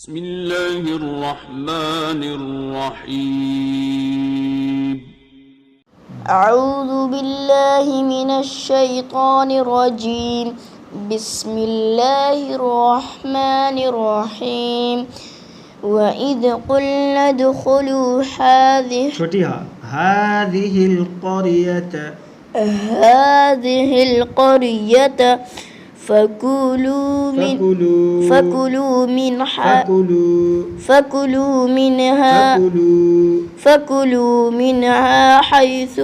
بسم الله الرحمن الرحيم. أعوذ بالله من الشيطان الرجيم. بسم الله الرحمن الرحيم. وإذ قلنا ادخلوا هذه القرية فكلوا منها حيث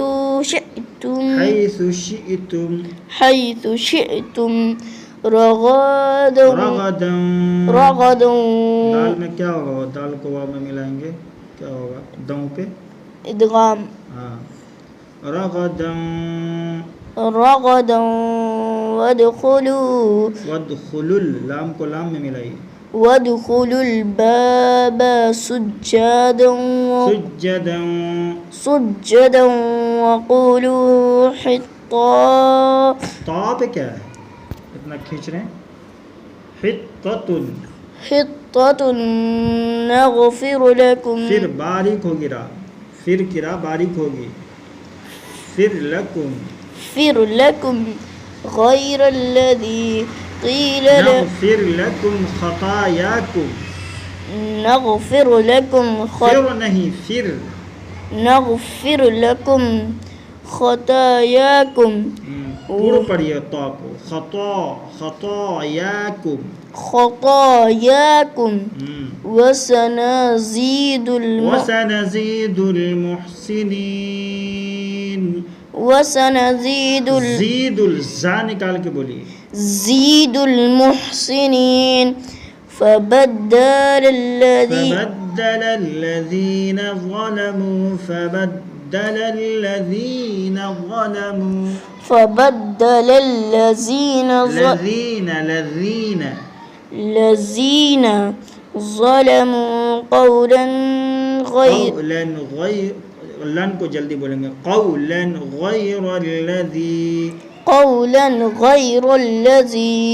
شئتم رغدا दाल में क्या होगा? दाल को वाव में मिलाएंगे, क्या होगा? दम पे इदगाम। हाँ, रगदम वदखुलुल, लाम को लाम में मिलाइए, वदखुलुल बाबा सुज्जदन वक़ूलू हित्ता। ता पे क्या है? इतना खींच रहे हैं, हित्ततुन नग़फ़िर लकुम। फिर बारीक होगी रा, फिर की रा बारीक होगी, फिर लकुम गैरल्लज़ी क़ील नग़फ़िर लकुम ख़तायाकुम, नग़फ़िर लकुम फिर नहीं फिर, नग़फ़िर लकुम ख़तायाकुम। पूर्ण पढ़िए ता को, ख़तायाकुम वसनज़ीदुल मुहसिनीन। वसनज़ीदुल जा निकाल के बोलिए, ज़ीदुल मुहसिनीन। फबद्दल الذين ظلموا الذين ظلموا قولا غير लन को जल्दी बोलेंगे, قولا غير الذي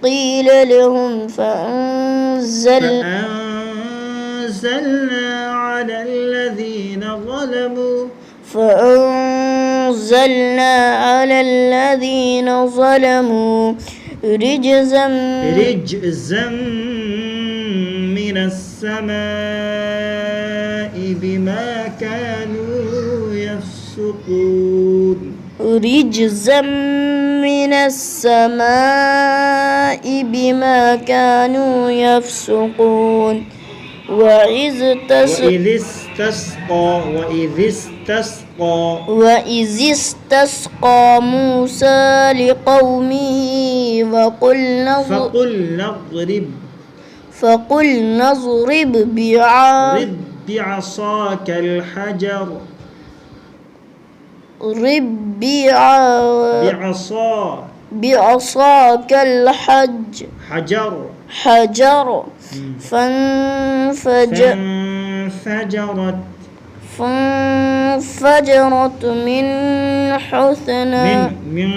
قيل لهم فأنزلنا على الذين ظلموا رجزا من السماء بما كانوا يفسقون. رجزا من السماء بما كانوا يفسقون. وإذ استسقى موسى لقومه فقلنا اضرب بعصاك الحجر بعصاك حجر فانفجرت من حثنتا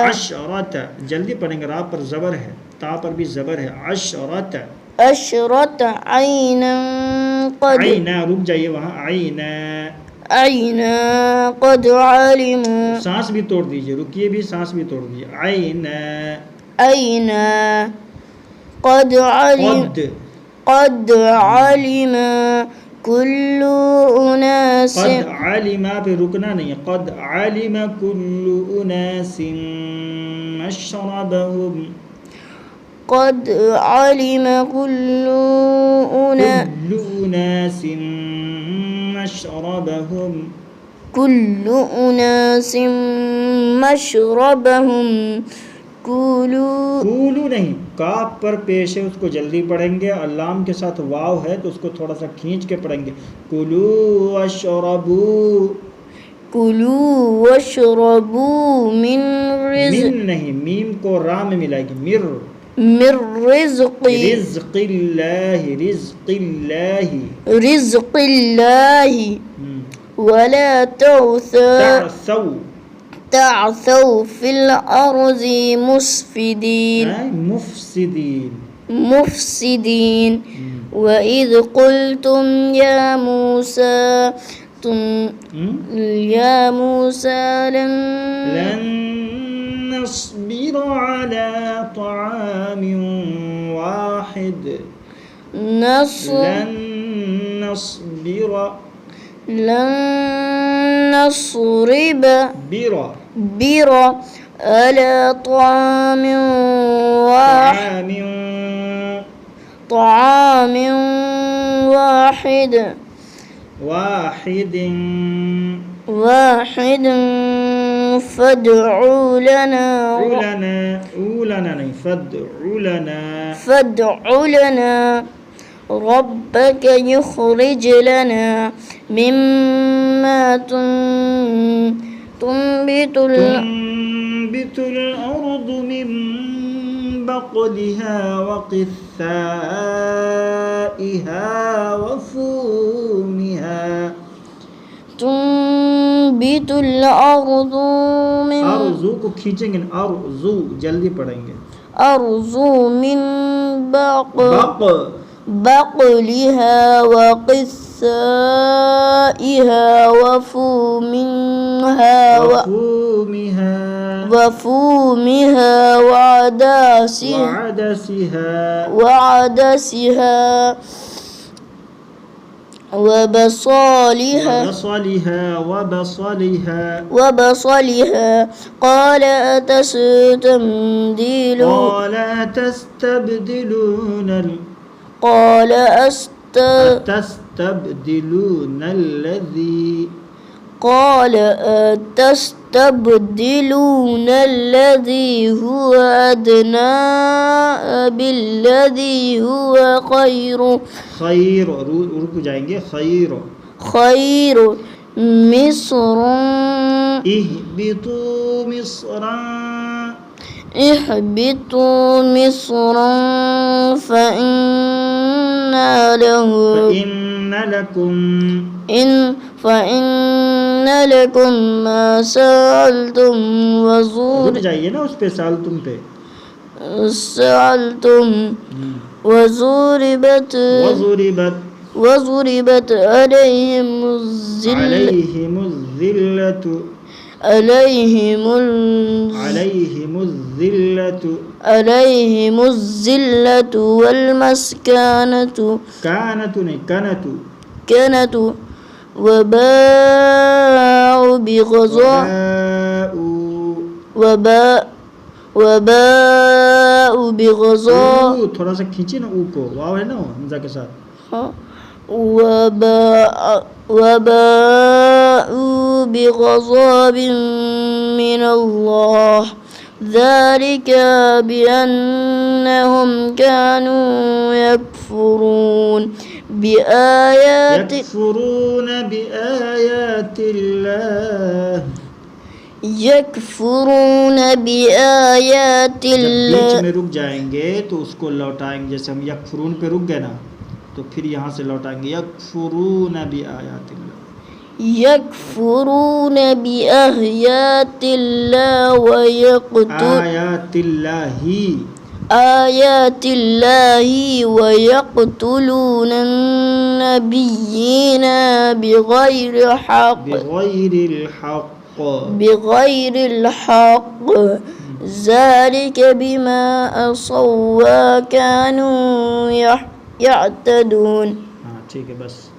عشرة. जल्दी पढ़ेंगे, रा पर जबर है, ता पर भी जबर है, عشرة عينا रुक जाइए वहाँ, عينا قد علموا. सांस भी तोड़ दीजिए, रुकिए भी, सांस भी तोड़ दीजिए, عينا قد علم كل أناس. قد علم पे रुकना नहीं है, قد علم كل أناس مشربهم. قد علم كل أناس مشربهم. कूलू नहीं, काफ पर पेश है, उसको जल्दी पढ़ेंगे, अल्लाम के साथ वाव है तो उसको थोड़ा सा खींच के पढ़ेंगे, कुलू वशरबू मिन नहीं, मीम को रा में मिलाएगी, मिर रिज़्क़िल्लाहि ولا تعثوا في الأرض مفسدين وإذ قلتم يا موسى لن نصبر على طعام واحد لن نصرب على طعام واحد فادع لنا ربك يخرج لنا مما تنبت الأرض من بقلها وقثائها وفومها تنبت الأرض من अर्ज़ू को खींचेंगे अर्ज़ू जल्दी पढ़ेंगे أرض من بقلها وقثائها وفومها وعدسها وبصلها قال أتستبدلون الذي هو أدنى بالذي هو خير रुक जाएंगे خير مصر اهبطوا مصرا فإن لكم ما سألتم रुक जाइए ना उस पे سألتم وضربت عليهم الذلة والمسكنة وباءوا بغضب थोड़ा सा खींचे ना ऊ को वाव है ना हमजा के साथ وباءوا بغضب من الله ذلك بأنهم كانوا يكفرون بآيات बीच में रुक जाएंगे तो उसको लौटाएंगे जैसे हम यकफुरून पे रुक गए ना तो फिर यहाँ से लौटाएंगे यकफुरून آيات الله ويقتلون النبيين بغير الحق ذلك بما عصوا وكانوا يعتدون ठीक है बस